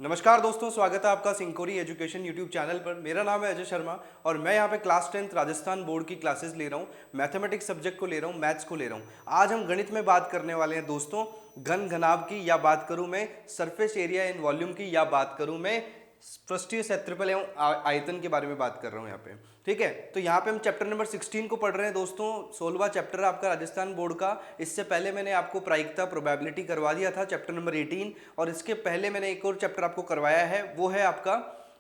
नमस्कार दोस्तों, स्वागत है आपका सिंकोरी एजुकेशन यूट्यूब चैनल पर। मेरा नाम है अजय शर्मा और मैं यहाँ पे क्लास 10th राजस्थान बोर्ड की क्लासेस ले रहा हूँ। मैथमेटिक्स सब्जेक्ट को ले रहा हूँ, मैथ्स को ले रहा हूँ। आज हम गणित में बात करने वाले हैं दोस्तों, घन घनाभ की, या बात करूँ मैं सरफेस एरिया इन वॉल्यूम की, या बात करूँ मैं पृष्ठीय क्षेत्रफल एवं आयतन के बारे में बात कर रहा हूँ यहाँ पे। ठीक है, तो यहाँ पे हम चैप्टर नंबर 16 को पढ़ रहे हैं दोस्तों। 16वां चैप्टर है आपका राजस्थान बोर्ड का। इससे पहले मैंने आपको प्रायिकता प्रोबेबिलिटी करवा दिया था, चैप्टर नंबर 18, और इसके पहले मैंने एक और चैप्टर आपको करवाया है, वो है आपका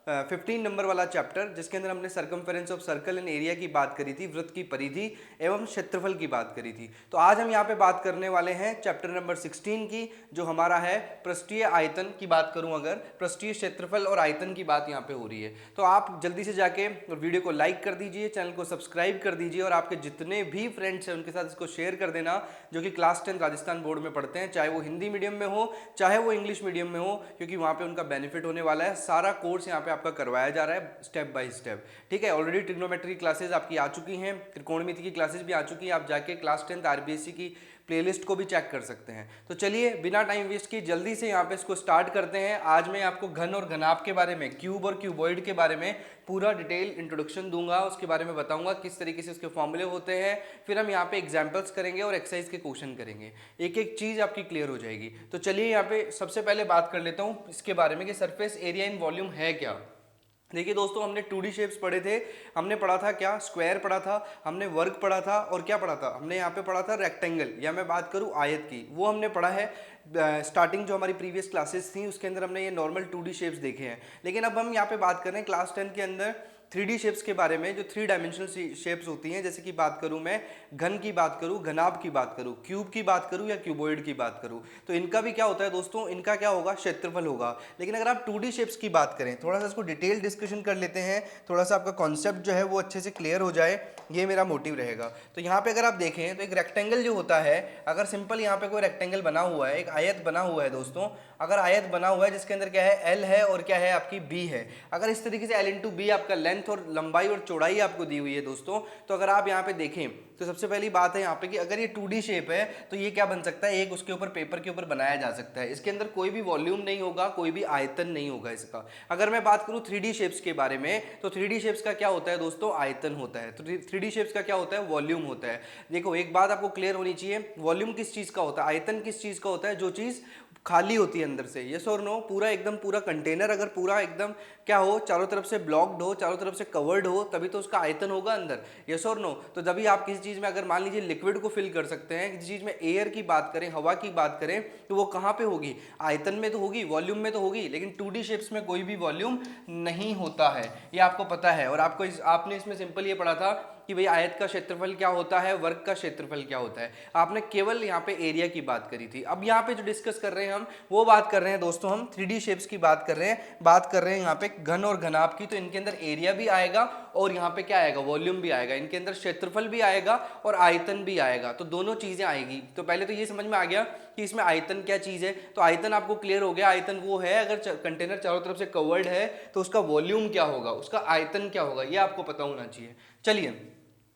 15 नंबर वाला चैप्टर, जिसके अंदर हमने circumference of circle and area की बात करी थी, वृत्त की परिधि एवं क्षेत्रफल की बात करी थी। तो आज हम यहाँ पे बात करने वाले हैं चैप्टर नंबर 16 की, जो हमारा है पृष्ठीय आयतन की बात करूं, अगर पृष्ठीय क्षेत्रफल और आयतन की बात यहाँ पे हो रही है, तो आप जल्दी से जाके वीडियो को लाइक कर दीजिए, चैनल को सब्सक्राइब कर दीजिए, और आपके जितने भी फ्रेंड्स हैं उनके साथ इसको शेयर कर देना जो कि क्लास 10 राजस्थान बोर्ड में पढ़ते हैं, चाहे वो हिंदी मीडियम में हो चाहे वो इंग्लिश मीडियम में हो, क्योंकि वहाँ पे उनका बेनिफिट होने वाला है। सारा कोर्स यहाँ पे आपका करवाया जा रहा है स्टेप बाय स्टेप। ठीक है, ऑलरेडी ट्रिग्नोमेट्री क्लासेस आपकी आ चुकी हैं, त्रिकोणमिति की क्लासेस भी आ चुकी हैं। आप जाके क्लास 10th आरबीएससी की प्लेलिस्ट को भी चेक कर सकते हैं। तो चलिए बिना टाइम वेस्ट किए जल्दी से यहाँ पे इसको स्टार्ट करते हैं। आज मैं आपको घन और घनाभ के बारे में, क्यूब और क्यूबॉइड के बारे में पूरा डिटेल इंट्रोडक्शन दूंगा, उसके बारे में बताऊंगा किस तरीके से उसके फॉर्मूले होते हैं। फिर हम यहाँ पे एग्जाम्पल्स करेंगे और एक्सरसाइज के क्वेश्चन करेंगे, एक एक चीज आपकी क्लियर हो जाएगी। तो चलिए यहाँ पे सबसे पहले बात कर लेता हूँ इसके बारे में कि सरफेस एरिया इन वॉल्यूम है क्या। देखिए दोस्तों, हमने 2D शेप्स पढ़े थे। हमने पढ़ा था क्या, स्क्वायर पढ़ा था, हमने वर्ग पढ़ा था, और क्या पढ़ा था हमने यहाँ पे पढ़ा था रेक्टेंगल, या मैं बात करूँ आयत की, वो हमने पढ़ा है। स्टार्टिंग जो हमारी प्रीवियस क्लासेस थी उसके अंदर हमने ये नॉर्मल 2D शेप्स देखे हैं। लेकिन अब हम यहाँ पे बात कर रहे हैं क्लास 10 के अंदर 3D शेप्स के बारे में, जो 3 डायमेंशनल शेप्स होती हैं। जैसे कि बात करूं मैं घन की बात करूं, घनाभ की बात करूं, क्यूब की बात करूं, या क्यूबॉइड की बात करूं, तो इनका भी क्या होता है दोस्तों, इनका क्या होगा, क्षेत्रफल होगा। लेकिन अगर आप 2D शेप्स की बात करें, थोड़ा सा इसको डिटेल डिस्कशन कर लेते हैं, थोड़ा सा आपका कॉन्सेप्ट जो है वो अच्छे से क्लियर हो जाए, ये मेरा मोटिव रहेगा। तो यहाँ पे अगर आप देखें तो एक रेक्टेंगल जो होता है, अगर सिंपल यहाँ पे कोई रेक्टेंगल बना हुआ है, एक आयत बना हुआ है दोस्तों, अगर आयत बना हुआ है जिसके अंदर क्या है, एल है और क्या है आपकी बी है। अगर इस तरीके से एल इंटू बी आपका लेंथ और लंबाई और चौड़ाई आपको दी हुई है दोस्तों, तो अगर आप यहाँ पे देखें तो सबसे पहली बात है यहाँ पे कि अगर ये 2D शेप है तो ये क्या बन सकता है, एक उसके ऊपर पेपर के ऊपर बनाया जा सकता है। इसके अंदर कोई भी वॉल्यूम नहीं होगा, कोई भी आयतन नहीं होगा इसका। अगर मैं बात करूँ 3D शेप्स के बारे में, तो 3D शेप्स का क्या होता है दोस्तों, आयतन होता है। तो 3D शेप्स का क्या होता है, वॉल्यूम होता है। देखो एक बात आपको क्लियर होनी चाहिए, वॉल्यूम किस चीज का होता है, आयतन किस चीज का होता है, जो चीज खाली होती है अंदर से। यस और नो, पूरा एकदम पूरा कंटेनर अगर पूरा एकदम क्या हो, चारों तरफ से ब्लॉक्ड हो, चारों तरफ से कवर्ड हो, तभी तो उसका आयतन होगा अंदर। यस और नो, तो जब आप किसी चीज में अगर मान लीजिए लिक्विड को फिल कर सकते हैं, किसी चीज में एयर की बात करें, हवा की बात करें, तो वो कहाँ पे होगी, आयतन में तो होगी, वॉल्यूम में तो होगी। लेकिन 2D शेप्स में कोई भी वॉल्यूम नहीं होता है, ये आपको पता है। और आपने इसमें सिंपल ये पढ़ा था कि भाई आयत का क्षेत्रफल क्या होता है, वर्ग का क्षेत्रफल क्या होता है। आपने केवल यहाँ पे एरिया की बात करी थी। अब यहाँ पे जो डिस्कस कर रहे हैं हम, वो बात कर रहे हैं दोस्तों, हम 3D शेप्स की बात कर रहे हैं, बात कर रहे हैं यहाँ पे घन और घनाभ की। तो इनके अंदर एरिया भी आएगा और यहाँ पे क्या आएगा, वॉल्यूम भी आएगा, इनके अंदर क्षेत्रफल भी आएगा और आयतन भी आएगा। तो दोनों चीजें आएगी। तो पहले तो ये समझ में आ गया कि इसमें आयतन क्या चीज है। तो आयतन आपको क्लियर हो गया, आयतन वो है अगर कंटेनर चारों तरफ से कवर्ड है तो उसका वॉल्यूम क्या होगा, उसका आयतन क्या होगा, ये आपको पता होना चाहिए। चलिए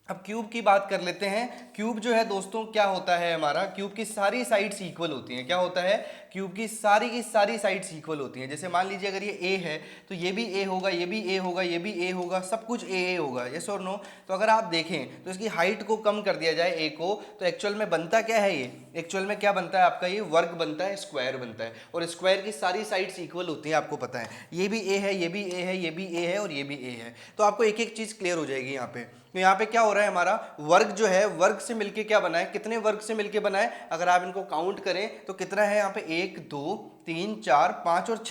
अब क्यूब की बात कर लेते हैं। क्यूब जो है दोस्तों क्या होता है हमारा, क्यूब की सारी साइड्स इक्वल होती हैं। क्या होता है, क्यूब की सारी साइड्स इक्वल होती हैं। जैसे मान लीजिए अगर ये ए है तो ये भी ए होगा, ये भी ए होगा, ये भी ए होगा, सब कुछ ए होगा। यस और नो। तो अगर आप देखें तो इसकी हाइट को कम कर दिया जाए ए को, तो एक्चुअल में बनता क्या है, ये एक्चुअल में क्या बनता है आपका, ये वर्ग बनता है, स्क्वायर बनता है। और स्क्वायर की सारी साइड्स इक्वल होती हैं, आपको पता है। ये भी ए है, ये भी ए है, ये भी ए है और ये भी ए है। तो आपको एक एक चीज क्लियर हो जाएगी यहाँ पे। तो यहाँ पे क्या हो रहा है, हमारा वर्ग जो है, वर्ग से मिलके क्या बना है, कितने वर्ग से मिलके बना है, अगर आप इनको काउंट करें तो कितना है यहाँ पे, 1 2 3 4 5 और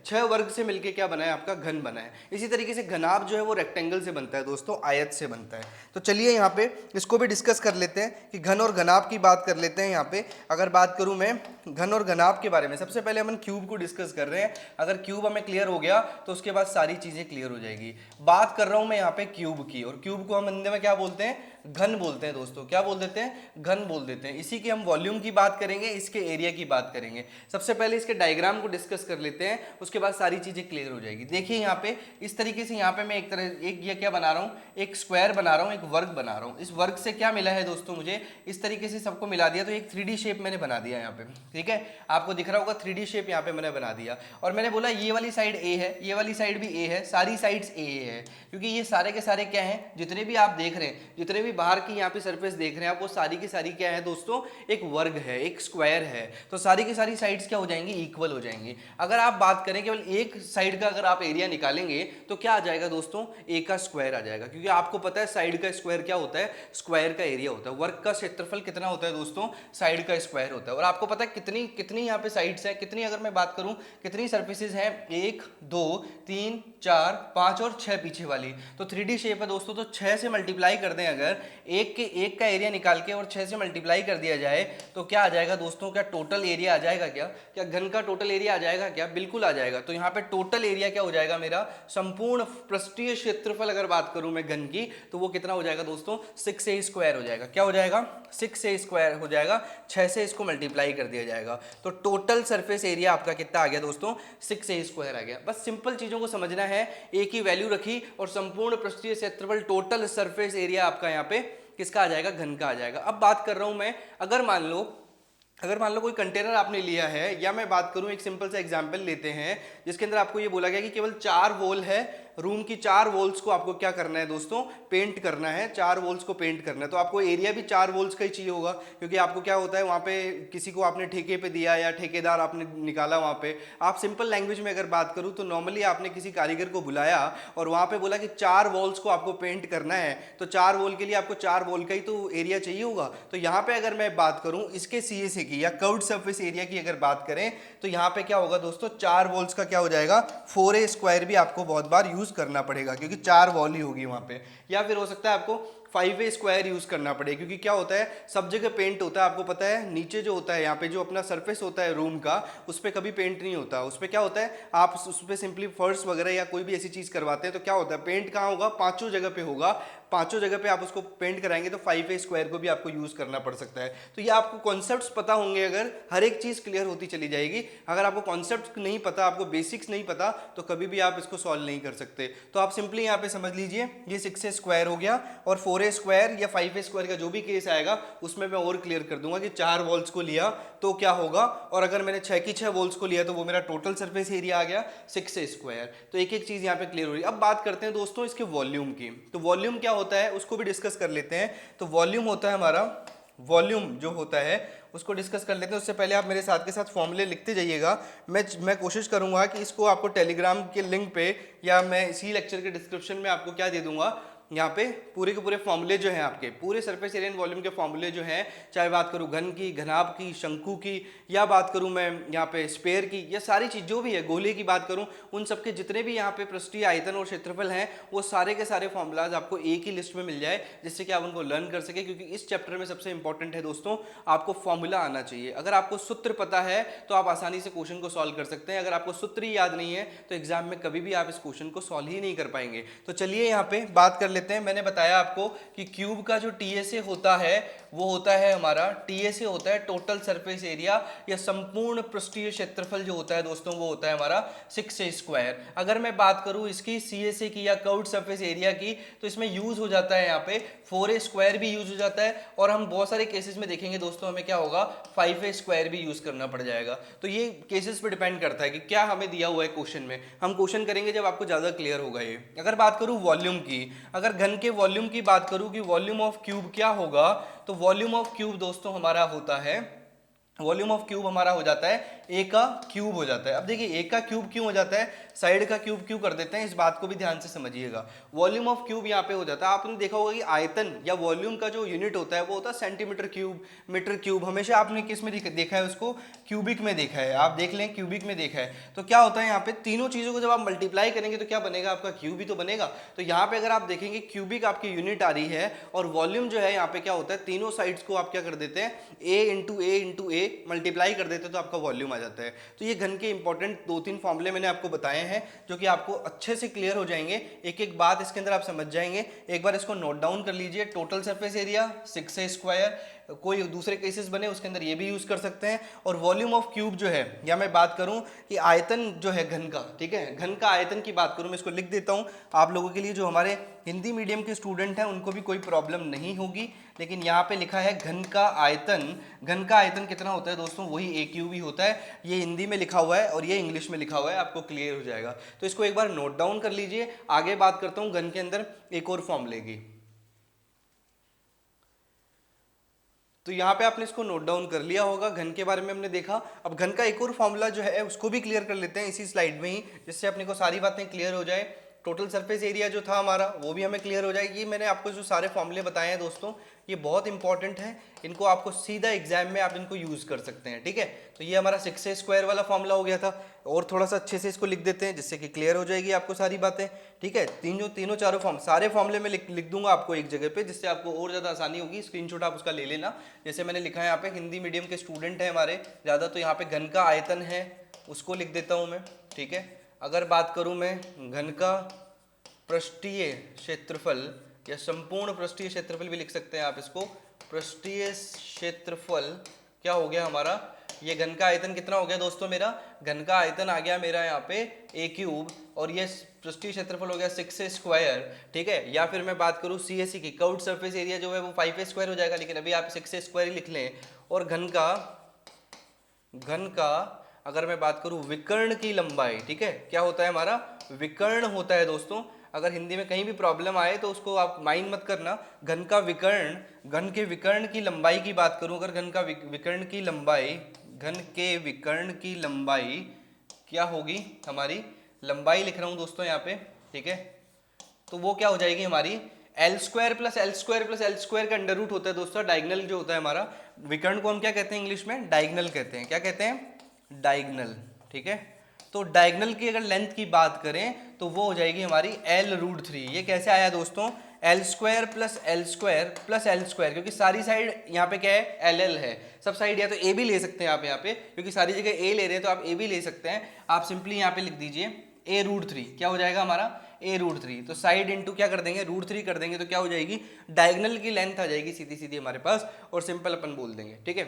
6 वर्ग से मिलके क्या बना है, आपका घन बना है। इसी तरीके से घनाभ जो है वो रेक्टेंगल से बनता है दोस्तों, आयत से बनता है। तो चलिए यहाँ पे इसको भी डिस्कस कर लेते हैं कि घन और घनाभ की बात कर लेते हैं। यहाँ पे अगर बात करूँ मैं घन और घनाभ के बारे में, सबसे पहले हम क्यूब को डिस्कस कर रहे हैं। अगर क्यूब हमें क्लियर हो गया तो उसके बाद सारी चीजें क्लियर हो जाएगी। बात कर रहा हूं मैं यहाँ पे क्यूब की, और क्यूब को हम हिंदी में क्या बोलते हैं, घन बोलते हैं दोस्तों। क्या बोल देते हैं, घन बोल देते हैं। इसी की हम वॉल्यूम की बात करेंगे, इसके एरिया की बात करेंगे। सबसे पहले इसके डायग्राम को डिस्कस कर लेते हैं, उसके बाद सारी चीजें क्लियर हो जाएगी। देखिए यहाँ पे इस तरीके से यहाँ पे मैं एक ये क्या बना रहा हूँ, एक स्क्वायर बना रहा हूँ, एक वर्ग बना रहा हूँ। इस वर्ग से क्या मिला है दोस्तों, मुझे इस तरीके से सबको मिला दिया, तो एक 3D शेप मैंने बना दिया यहाँ पे, ठीक है। आपको दिख रहा होगा 3D शेप यहाँ पे मैंने बना दिया। और मैंने बोला ये वाली साइड ए है, ये वाली साइड भी ए है, सारी साइड्स ए है, क्योंकि ये सारे के सारे क्या हैं, जितने भी आप देख रहे हैं, जितने भी बाहर की यहाँ पे सरफेस देख रहे हैं आप, वो सारी की सारी क्या है दोस्तों, एक वर्ग है, एक स्क्वायर है। तो सारी की सारी साइड्स क्या हो जाएंगी, इक्वल हो जाएंगी। अगर आप बात करें केवल एक साइड का अगर आप एरिया निकालेंगे तो क्या आ जाएगा दोस्तों, ए का स्क्वायर आ जाएगा, क्योंकि आपको पता है साइड का स्क्वायर क्या होता है, स्क्वायर का एरिया होता है। वर्ग का क्षेत्रफल कितना होता है दोस्तों, साइड का स्क्वायर होता है। और आपको पता है कितनी कितनी यहाँ पे साइड्स हैं, कितनी अगर मैं बात करूं कितनी सर्फेसेज हैं, 1 2 3 4 5 और 6 पीछे वाली। तो 3D शेप है दोस्तों, तो 6 से मल्टीप्लाई कर दें अगर, एक का एरिया निकाल के और 6 से मल्टीप्लाई कर दिया जाए तो क्या आ जाएगा दोस्तों, क्या टोटल एरिया आ जाएगा, क्या घन का टोटल एरिया आ जाएगा क्या, बिल्कुल आ जाएगा। तो यहाँ पे टोटल एरिया क्या हो जाएगा मेरा, संपूर्ण पृष्ठीय क्षेत्रफल अगर बात करूं मैं घन की, तो वो कितना हो जाएगा दोस्तों, 6a स्क्वायर हो जाएगा। क्या हो जाएगा, 6a स्क्वायर हो जाएगा, 6 से इसको मल्टीप्लाई कर दिया जाएगा। तो टोटल सरफेस एरिया आपका कितना आ गया दोस्तों, 6a स्क्वायर आ गया। बस सिंपल चीजों को समझना है, ए की वैल्यू रखी और संपूर्ण पृष्ठीय क्षेत्रफल टोटल सरफेस एरिया आपका यहाँ पे किसका आ जाएगा, घन का आ जाएगा। अब बात कर रहा हूं मैं, अगर मान लो कोई कंटेनर आपने लिया है, या मैं बात करूं एक सिंपल सा एग्जांपल लेते हैं जिसके अंदर आपको ये बोला गया कि केवल 4 वॉल है, रूम की 4 वॉल्स को आपको क्या करना है दोस्तों, पेंट करना है, 4 वॉल्स को पेंट करना है। तो आपको एरिया भी 4 वॉल्स का ही चाहिए होगा, क्योंकि आपको क्या होता है वहाँ पे किसी को आपने ठेके पे दिया या ठेकेदार आपने निकाला वहाँ पे। आप सिंपल लैंग्वेज में अगर बात करूँ तो नॉर्मली आपने किसी कारीगर को बुलाया और वहाँ पे बोला कि 4 वॉल्स को आपको पेंट करना है, तो 4 वॉल के लिए आपको 4 वॉल का ही तो एरिया चाहिए होगा। तो यहाँ पे अगर मैं बात करूँ इसके CSA की या कर्व्ड सरफेस एरिया की अगर बात करें, तो यहाँ पे क्या होगा दोस्तों, 4 वॉल्स का क्या हो जाएगा, 4a स्क्वायर भी आपको बहुत बार यूज करना पड़ेगा, क्योंकि 4 वॉल ही होगी वहां पे। या फिर हो सकता है आपको 5a स्क्वायर यूज करना पड़े, क्योंकि क्या होता है सब जगह पेंट होता है, आपको पता है नीचे जो होता है यहाँ पे जो अपना सरफेस होता है रूम का, उस पर कभी पेंट नहीं होता। उस पर क्या होता है, आप उस पर सिंपली फर्श वगैरह या कोई भी ऐसी चीज करवाते हैं तो क्या होता है, पेंट कहाँ होगा, 5 जगह पे होगा, 5 जगह पे आप उसको पेंट कराएंगे तो 5a स्क्वायर को भी आपको यूज करना पड़ सकता है। तो ये आपको कॉन्सेप्ट्स पता होंगे, अगर हर एक चीज क्लियर होती चली जाएगी। अगर आपको कॉन्सेप्ट नहीं पता, आपको बेसिक्स नहीं पता, तो कभी भी आप इसको सॉल्व नहीं कर सकते। तो आप सिंपली यहाँ पे समझ लीजिए, ये 6a स्क्वायर हो गया, और 4a स्क्वायर या 5a स्क्वायर का जो भी केस आएगा उसमें मैं और क्लियर कर दूंगा कि 4 वॉल्स को लिया तो क्या होगा, और अगर मैंने 6 की 6 वॉल्स को लिया तो वो मेरा टोटल सरफेस एरिया आ गया 6a स्क्वायर। तो एक एक चीज यहाँ पे क्लियर हो रही है। अब बात करते हैं दोस्तों इसके वॉल्यूम की। तो वॉल्यूम क्या होता है उसको भी डिस्कस कर लेते हैं। तो वॉल्यूम होता है हमारा, वॉल्यूम जो होता है उसको डिस्कस कर लेते हैं। उससे पहले आप मेरे साथ के साथ फॉर्मूले लिखते जाइएगा। मैं कोशिश करूंगा कि इसको आपको टेलीग्राम के लिंक पे या मैं इसी लेक्चर के डिस्क्रिप्शन में आपको क्या दे दूंगा, यहाँ पे पूरे के पूरे फॉर्मूले जो हैं आपके, पूरे सरफेस एरिया एंड वॉल्यूम के फॉर्मूले जो हैं, चाहे बात करूँ घन की, घनाभ की, शंकु की, या बात करूँ मैं यहाँ पे स्पेयर की, या सारी चीज जो भी है, गोले की बात करूँ, उन सबके जितने भी यहाँ पे पृष्ठीय आयतन और क्षेत्रफल हैं, वो सारे के सारे फॉर्मूलाज आपको एक ही लिस्ट में मिल जाए, जिससे कि आप उनको लर्न कर सके। क्योंकि इस चैप्टर में सबसे इंपॉर्टेंट है दोस्तों, आपको फॉर्मूला आना चाहिए। अगर आपको सूत्र पता है तो आप आसानी से क्वेश्चन को सॉल्व कर सकते हैं। अगर आपको सूत्र ही याद नहीं है तो एग्जाम में कभी भी आप इस क्वेश्चन को सॉल्व ही नहीं कर पाएंगे। तो चलिए यहाँ पे बात कर लेते हैं। मैंने बताया आपको कि क्यूब का जो टीएसए होता है वो होता है हमारा, टीएसए होता है टोटल सरफेस एरिया या संपूर्ण पृष्ठीय क्षेत्रफल जो होता है दोस्तों, वो होता है हमारा 6a स्क्वायर। अगर मैं बात करूं इसकी सीएसए की या कर्व्ड सरफेस एरिया की, तो इसमें यूज हो जाता है यहाँ पे 4a स्क्वायर भी यूज हो जाता है, और हम बहुत सारे केसेस में देखेंगे दोस्तों हमें क्या होगा 5a स्क्वायर भी यूज करना पड़ जाएगा। तो ये केसेस पे डिपेंड करता है कि क्या हमें दिया हुआ है क्वेश्चन में। हम क्वेश्चन करेंगे जब आपको ज्यादा क्लियर होगा ये। अगर बात करूं वॉल्यूम की, अगर घन के वॉल्यूम की बात करूं कि वॉल्यूम ऑफ क्यूब क्या होगा, तो वॉल्यूम ऑफ क्यूब दोस्तों हमारा होता है, वॉल्यूम ऑफ क्यूब हमारा हो जाता है ए का क्यूब हो जाता है। अब देखिए ए का क्यूब क्यों हो जाता है, साइड का क्यूब क्यों कर देते हैं, इस बात को भी ध्यान से समझिएगा। वॉल्यूम ऑफ क्यूब यहाँ पे हो जाता है, आपने देखा होगा कि आयतन या वॉल्यूम का जो यूनिट होता है वो होता है सेंटीमीटर क्यूब, मीटर क्यूब। हमेशा आपने किस में देखा है उसको, क्यूबिक में देखा है। आप देख लें क्यूबिक में देखा है। तो क्या होता है यहाँ पे तीनों चीजों को जब आप मल्टीप्लाई करेंगे तो क्या बनेगा, आपका क्यूब ही तो बनेगा। तो यहाँ पे अगर आप देखेंगे क्यूबिक आपकी यूनिट आ रही है, और वॉल्यूम जो है यहाँ पे क्या होता है, तीनों साइड्स को आप क्या कर देते हैं, ए इंटू ए मल्टीप्लाई कर देते हैं तो आपका वॉल्यूम आ जाता है। तो ये घन के इंपॉर्टेंट 2-3 फॉर्मूले मैंने आपको बताए हैं जो कि आपको अच्छे से क्लियर हो जाएंगे। एक एक बात इसके अंदर आप समझ जाएंगे। एक बार इसको नोट डाउन कर लीजिए। Total surface area 6a square, कोई दूसरे केसेस बने उसके अंदर ये भी यूज कर सकते हैं। और वॉल्यूम ऑफ क्यूब जो है, या मैं बात करूं कि आयतन जो है घन का, ठीक है, घन का आयतन की बात करूं, मैं इसको लिख देता हूं आप लोगों के लिए, जो हमारे हिंदी मीडियम के स्टूडेंट हैं उनको भी कोई प्रॉब्लम नहीं होगी। लेकिन यहाँ पे लिखा है घन का आयतन। घन का आयतन कितना होता है दोस्तों, वही ए क्यूब ही होता है। ये हिंदी में लिखा हुआ है और ये इंग्लिश में लिखा हुआ है, आपको क्लियर हो जाएगा। तो इसको एक बार नोट डाउन कर लीजिए। आगे बात करता हूँ घन के अंदर एक और फॉर्म लेगी। तो यहाँ पे आपने इसको नोट डाउन कर लिया होगा, घन के बारे में हमने देखा। अब घन का एक और फॉर्मूला जो है उसको भी क्लियर कर लेते हैं इसी स्लाइड में ही, जिससे अपने को सारी बातें क्लियर हो जाए। टोटल सरफेस एरिया जो था हमारा वो भी हमें क्लियर हो जाएगी। मैंने आपको जो सारे फॉर्मूले बताए हैं दोस्तों, ये बहुत इंपॉर्टेंट है, इनको आपको सीधा एग्जाम में आप इनको यूज कर सकते हैं, ठीक है। तो ये हमारा 6a² वाला फॉर्मूला हो गया था, और थोड़ा सा अच्छे से इसको लिख देते हैं जिससे कि क्लियर हो जाएगी आपको सारी बातें, ठीक है। तीनों चारों फॉर्म सारे फॉर्मूले में लिख दूंगा आपको एक जगह पे, जिससे आपको और ज़्यादा आसानी होगी। स्क्रीनशॉट आप उसका ले लेना। जैसे मैंने लिखा है यहाँ पे, हिंदी मीडियम के स्टूडेंट हैं हमारे ज़्यादा, तो यहाँ पे घन का आयतन है उसको लिख देता हूँ मैं, ठीक है। अगर बात करूँ मैं घन का पृष्ठीय क्षेत्रफल, या संपूर्ण पृष्ठीय क्षेत्रफल भी लिख सकते हैं आप इसको, पृष्ठीय क्षेत्रफल क्या हो गया हमारा, ये घन का आयतन कितना हो गया दोस्तों मेरा, घन का आयतन आ गया मेरा यहाँ पे ए क्यूब, और ये पृष्ठीय क्षेत्रफल हो गया 6a², ठीक है। या फिर मैं बात करूँ CSE की, कर्व्ड सरफेस एरिया जो है वो 5a² हो जाएगा, लेकिन अभी आप 6a² ही लिख लें। और घन का अगर मैं बात करूँ विकर्ण की लंबाई, ठीक है, क्या होता है हमारा, विकर्ण होता है दोस्तों। अगर हिंदी में कहीं भी प्रॉब्लम आए तो उसको आप माइंड मत करना। घन का विकर्ण, घन के विकर्ण की लंबाई की बात करूं, अगर घन का विकर्ण की लंबाई, घन के विकर्ण की लंबाई क्या होगी हमारी, लंबाई लिख रहा हूं दोस्तों यहाँ पे, ठीक है। तो वो क्या हो जाएगी हमारी L² + L² + L² का अंडर रूट होता है दोस्तों, डायगनल जो होता है हमारा। विकर्ण को हम क्या कहते हैं इंग्लिश में, डायगनल कहते हैं। क्या कहते हैं, डायगनल, ठीक है। तो डायगनल की अगर लेंथ की बात करें तो वो हो जाएगी हमारी L√3। ये कैसे आया दोस्तों, L² + L² + L², क्योंकि सारी साइड यहाँ पे क्या है, LL है सब साइड, या तो A भी ले सकते हैं आप यहाँ पे, क्योंकि सारी जगह A ले रहे हैं तो आप A भी ले सकते हैं। आप सिंपली यहाँ पे लिख दीजिए A√3, क्या हो जाएगा हमारा A√3। तो साइड इंटू क्या कर देंगे, √3 कर देंगे, तो क्या हो जाएगी, डायगनल की लेंथ आ जाएगी सीधी सीधी हमारे पास, और सिंपल अपन बोल देंगे, ठीक है।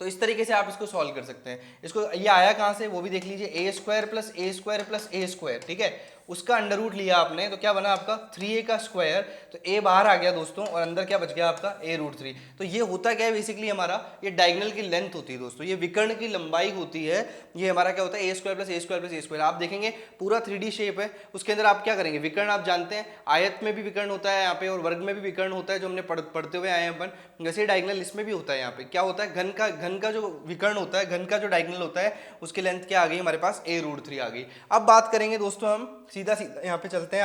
तो इस तरीके से आप इसको सॉल्व कर सकते हैं। इसको ये आया कहाँ से वो भी देख लीजिए, A² + A² + A², ठीक है। उसका अंडर रूट लिया आपने तो क्या बना आपका 3a का स्क्वायर, तो a बाहर आ गया दोस्तों, और अंदर क्या बच गया आपका A√3। तो ये होता क्या है बेसिकली हमारा, ये डायगोनल की लेंथ होती है दोस्तों, ये विकर्ण की लंबाई होती है। ये हमारा क्या होता है A² + A² + A²। आप देखेंगे पूरा 3D शेप है, उसके अंदर आप क्या करेंगे, विकर्ण आप जानते हैं, आयत में भी विकर्ण होता है यहाँ पे, और वर्ग में भी विकर्ण होता है, जो हमने पढ़ते हुए आए हैं अपन। वैसे डायगोनल इसमें भी होता है। यहाँ पे क्या होता है, घन का जो विकर्ण होता है, घन का जो डायगोनल होता है, उसकी लेंथ क्या आ गई हमारे पास A√3 आ गई। अब बात करेंगे दोस्तों हम सीधा सीधा यहाँ पे चलते हैं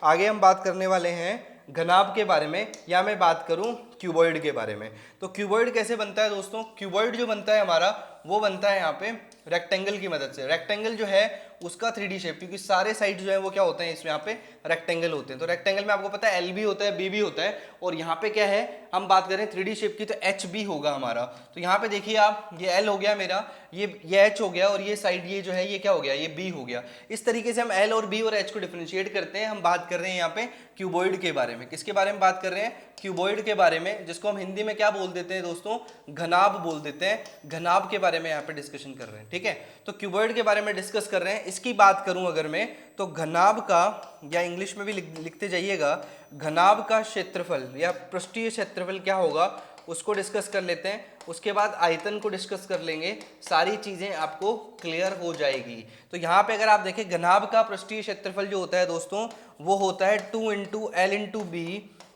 आगे हम बात करने वाले हैं घनाभ के बारे में, या मैं बात करूं क्यूबॉइड के बारे में। तो क्यूबॉइड कैसे बनता है दोस्तों, क्यूबॉइड जो बनता है हमारा वो बनता है यहाँ पे रेक्टेंगल की मदद से। रेक्टेंगल जो है उसका 3D शेप, क्योंकि सारे साइड जो है वो क्या होते हैं इसमें यहाँ पे रेक्टेंगल होते हैं। तो रेक्टेंगल में आपको पता है L भी होता है, B भी होता है, और यहाँ पे क्या है, हम बात करें 3D शेप की तो HB होगा हमारा। तो यहाँ पे देखिए आप, ये L हो गया मेरा, ये H हो गया, और ये साइड ये जो है ये क्या हो गया, ये B हो गया। इस तरीके से हम L और B और H को डिफरेंशिएट करते हैं। हम बात कर रहे हैं यहाँ पे क्यूबॉइड के बारे में। किसके बारे में बात कर रहे हैं, क्यूबॉइड के बारे में, जिसको हम हिंदी में क्या बोल देते हैं दोस्तों, घनाभ बोल देते हैं। घनाभ के बारे में यहाँ पे डिस्कशन कर रहे हैं, ठीक है। तो क्यूबॉइड के बारे में डिस्कस कर रहे हैं। इसकी बात करूं अगर मैं, तो घनाभ का, या इंग्लिश में भी लिखते जाइएगा, घनाभ का क्षेत्रफल या पृष्ठीय क्षेत्रफल क्या होगा उसको डिस्कस कर लेते हैं। उसके बाद आयतन को डिस्कस कर लेंगे, सारी चीजें आपको क्लियर हो जाएगी। तो यहाँ पे अगर आप देखें, घनाभ का पृष्ठीय क्षेत्रफल जो होता है दोस्तों, वो होता है 2 × L × B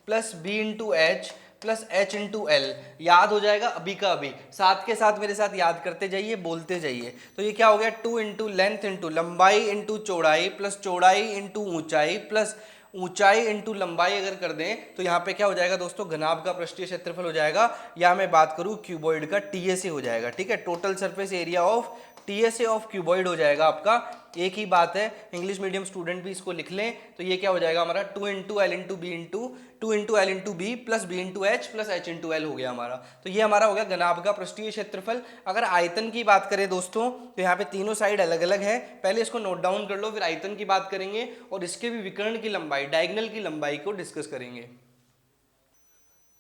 + B × H + H × L। याद हो जाएगा अभी का अभी, साथ के साथ मेरे साथ याद करते जाइए, बोलते जाइए। तो ये क्या हो गया, 2 × लेंथ × लंबाई × चौड़ाई + चौड़ाई × ऊंचाई + ऊंचाई × लंबाई अगर कर दें तो यहाँ पे क्या हो जाएगा दोस्तों, घनाभ का पृष्ठीय क्षेत्रफल हो जाएगा। या मैं बात करूँ क्यूबॉइड का TSA हो जाएगा, ठीक है, total surface area of TSA of cuboid हो जाएगा आपका। एक ही बात है, इंग्लिश मीडियम स्टूडेंट भी इसको लिख लें। तो ये क्या हो जाएगा हमारा 2 × L × B + 2 × L × B + B × H + H × L हो गया हमारा। तो ये हमारा हो गया घनाभ का पृष्ठीय क्षेत्रफल। अगर आयतन की बात करें दोस्तों, तो यहाँ पे तीनों साइड अलग अलग है, पहले इसको नोट डाउन कर लो, फिर आयतन की बात करेंगे और इसके भी विकर्ण की लंबाई, डायगोनल की लंबाई को डिस्कस करेंगे।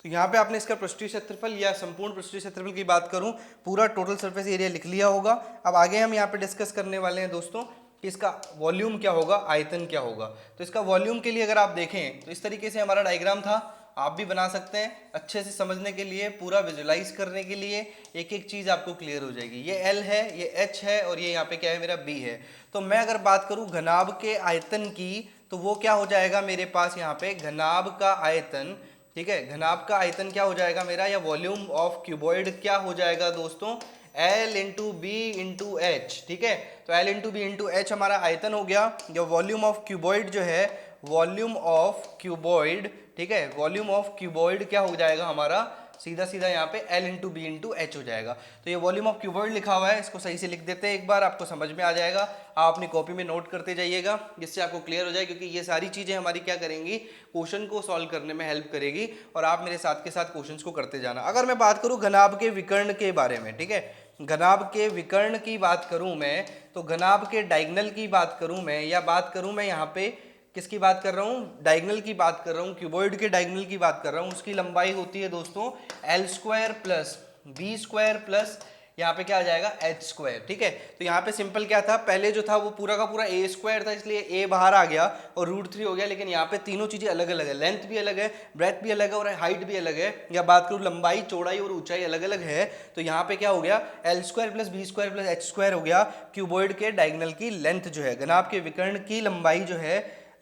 तो यहाँ पे आपने इसका पृष्ठीय क्षेत्रफल या संपूर्ण पृष्ठीय क्षेत्रफल की बात करूँ, पूरा टोटल सरफेस एरिया लिख लिया होगा। अब आगे हम यहाँ पे डिस्कस करने वाले हैं दोस्तों कि इसका वॉल्यूम क्या होगा, आयतन क्या होगा। तो इसका वॉल्यूम के लिए अगर आप देखें तो इस तरीके से हमारा डायग्राम था, आप भी बना सकते हैं। अच्छे से समझने के लिए, पूरा विजुलाइज करने के लिए एक एक चीज़ आपको क्लियर हो जाएगी। ये L है, ये H है और ये यहाँ पे क्या है मेरा B है। तो मैं अगर बात करूँ घनाभ के आयतन की, तो वो क्या हो जाएगा मेरे पास यहाँ पे घनाभ का आयतन, ठीक है, घनाभ का आयतन क्या हो जाएगा मेरा, या वॉल्यूम ऑफ क्यूबॉइड क्या हो जाएगा दोस्तों, L into B into H, ठीक है। तो L into B into H हमारा आयतन हो गया, या वॉल्यूम ऑफ क्यूबॉइड जो है, वॉल्यूम ऑफ क्यूबॉइड, ठीक है, वॉल्यूम ऑफ क्यूबॉइड क्या हो जाएगा हमारा, सीधा सीधा यहाँ पे L into B into H हो जाएगा। तो ये वॉल्यूम ऑफ क्यूबॉइड लिखा हुआ है, इसको सही से लिख देते हैं एक बार, आपको समझ में आ जाएगा। आप अपनी कॉपी में नोट करते जाइएगा जिससे आपको क्लियर हो जाए, क्योंकि ये सारी चीज़ें हमारी क्या करेंगी, क्वेश्चन को सॉल्व करने में हेल्प करेगी, और आप मेरे साथ के साथ क्वेश्चंस को करते जाना। अगर मैं बात करूँ घनाभ के विकर्ण के बारे में, ठीक है, घनाभ के विकर्ण की बात करूँ मैं, तो घनाभ के डायगोनल की बात करूँ मैं, या बात करूँ मैं यहाँ पे किसकी बात कर रहा हूँ, डायगोनल की बात कर रहा हूँ, क्यूबॉइड के डायगोनल की बात कर रहा हूँ। उसकी लंबाई होती है दोस्तों L square plus B square plus यहाँ पे क्या आ जाएगा H स्क्वायर, ठीक है। तो यहाँ पे सिंपल क्या था, पहले जो था वो पूरा का पूरा A स्क्वायर था, इसलिए A बाहर आ गया और √3 हो गया। लेकिन यहाँ पे तीनों चीजें अलग अलग है, लेंथ भी अलग है, ब्रेथ भी अलग है और हाइट भी अलग है। या बात करूँ लंबाई, चौड़ाई और ऊंचाई अलग अलग है, तो यहाँ पे क्या हो गया L square plus B square plus H square हो गया क्यूबॉइड के डायगोनल की लेंथ जो है। घनाभ के विकर्ण की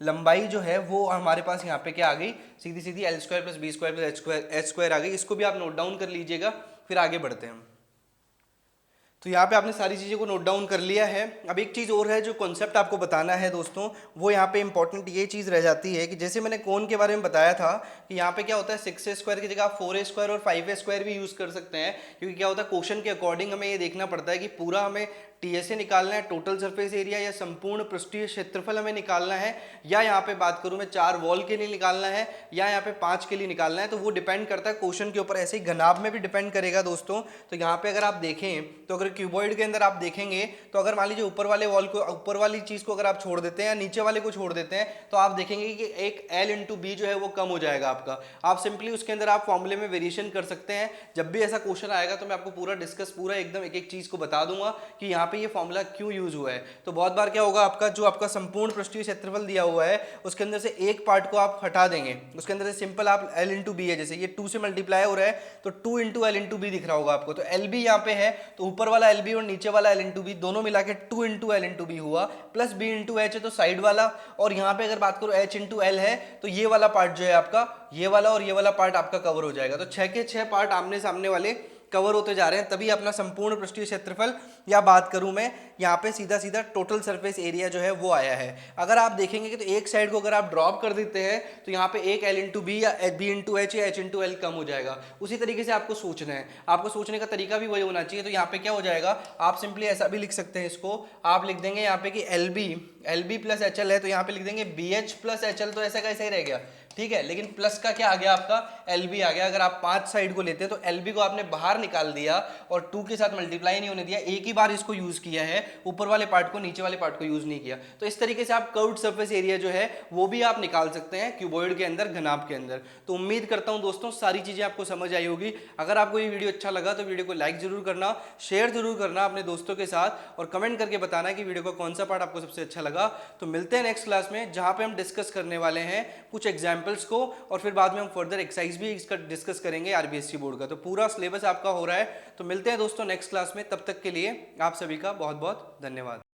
लंबाई जो है वो हमारे पास यहाँ पे क्या आ गई, सीधी सीधी L square plus B square plus H square आ गई। इसको भी आप नोट डाउन कर लीजिएगा, फिर आगे बढ़ते हैं हम। तो यहाँ पे आपने सारी चीज़ों को नोट डाउन कर लिया है। अब एक चीज़ और है जो कॉन्सेप्ट आपको बताना है दोस्तों, वो यहाँ पे इंपॉर्टेंट ये चीज़ रह जाती है कि जैसे मैंने कोण के बारे में बताया था कि यहाँ पे क्या होता है 6a स्क्वायर की जगह आप 4a स्क्वायर और 5a स्क्वायर भी यूज़ कर सकते हैं, क्योंकि क्या होता है क्वेश्चन के अकॉर्डिंग हमें ये देखना पड़ता है कि पूरा हमें टीएसए निकालना है, टोटल सरफेस एरिया या संपूर्ण पृष्ठीय क्षेत्रफल हमें निकालना है, या यहाँ पे बात करूँ मैं 4 वॉल के लिए निकालना है, या यहाँ पे 5 के लिए निकालना है। तो वो डिपेंड करता है क्वेश्चन के ऊपर। ऐसे ही घनाभ में भी डिपेंड करेगा दोस्तों। तो यहाँ पे अगर आप देखें तो अगर क्यूबॉइड के अंदर आप देखेंगे तो अगर मान लीजिए ऊपर वाले वॉल को, ऊपर वाली चीज को अगर आप छोड़ देते हैं या नीचे वाले को छोड़ देते हैं, तो आप देखेंगे कि एक L इंटू बी जो है वो कम हो जाएगा आपका। आप सिंपली उसके अंदर आप फॉर्मूले में वेरिएशन कर सकते हैं। जब भी ऐसा क्वेश्चन आएगा तो मैं आपको पूरा डिस्कस, पूरा एकदम एक एक चीज को बता दूंगा कि यहाँ पे ये फॉर्मूला क्यों यूज हुआ है। तो बहुत बार क्या होगा, आपका जो आपका संपूर्ण पृष्ठीय क्षेत्रफल दिया हुआ है उसके अंदर से एक पार्ट को आप हटा देंगे, उसके अंदर से सिंपल आप L इंटू बी है, जैसे ये 2 से मल्टीप्लाई हो रहा है तो 2 इंटू L इंटू बी दिख रहा होगा आपको। तो एल बी यहाँ पे है तो ऊपर वाला एल बी और नीचे वाला एल इंटू बी दोनों मिला के 2 इंटू एल इंटू बी हुआ, प्लस बी इंटू एच है तो साइड वाला, और यहाँ पे अगर बात करो एच इंटू एल है तो ये वाला पार्ट जो है आपका, ये वाला और ये वाला पार्ट आपका कवर हो जाएगा। तो 6 के 6 पार्ट आमने सामने वाले कवर होते जा रहे हैं, तभी अपना संपूर्ण पृष्ठीय क्षेत्रफल, या बात करूं मैं यहाँ पे सीधा सीधा टोटल सरफेस एरिया जो है वो आया है। अगर आप देखेंगे कि तो एक साइड को अगर आप ड्रॉप कर देते हैं तो यहाँ पे एक L इंटू बी या बी इंटू एच या H इंटू एल कम हो जाएगा। उसी तरीके से आपको सोचना है, आपको सोचने का तरीका भी वही होना चाहिए। तो यहाँ पे क्या हो जाएगा, आप सिंपली ऐसा भी लिख सकते हैं, इसको आप लिख देंगे यहाँ पे कि L B plus H L है तो यहाँ पे लिख देंगे B H plus H L, तो ऐसा कैसे ही रह गया, ठीक है। लेकिन प्लस का क्या आ गया आपका एल बी आ गया। अगर आप 5 साइड को लेते हैं तो एल बी को आपने बाहर निकाल दिया और 2 के साथ मल्टीप्लाई नहीं होने दिया, एक ही बार इसको यूज किया है, ऊपर वाले पार्ट को नीचे वाले पार्ट को यूज नहीं किया। तो इस तरीके से आप कर्व्ड सरफेस एरिया जो है वो भी आप निकाल सकते हैं क्यूबॉइड के अंदर, घनाभ के अंदर। तो उम्मीद करता हूं दोस्तों सारी चीजें आपको समझ आई होगी। अगर आपको ये वीडियो अच्छा लगा तो वीडियो को लाइक जरूर करना, शेयर जरूर करना अपने दोस्तों के साथ, और कमेंट करके बताना कि वीडियो का कौन सा पार्ट आपको सबसे अच्छा लगा। तो मिलते हैं नेक्स्ट क्लास में, जहां पे हम डिस्कस करने वाले हैं कुछ एग्जाम्पल्स को, और फिर बाद में हम फर्दर एक्सरसाइज भी इसका डिस्कस करेंगे आरबीएससी बोर्ड का। तो पूरा सिलेबस आपका हो रहा है। तो मिलते हैं दोस्तों नेक्स्ट क्लास में, तब तक के लिए आप सभी का बहुत बहुत धन्यवाद।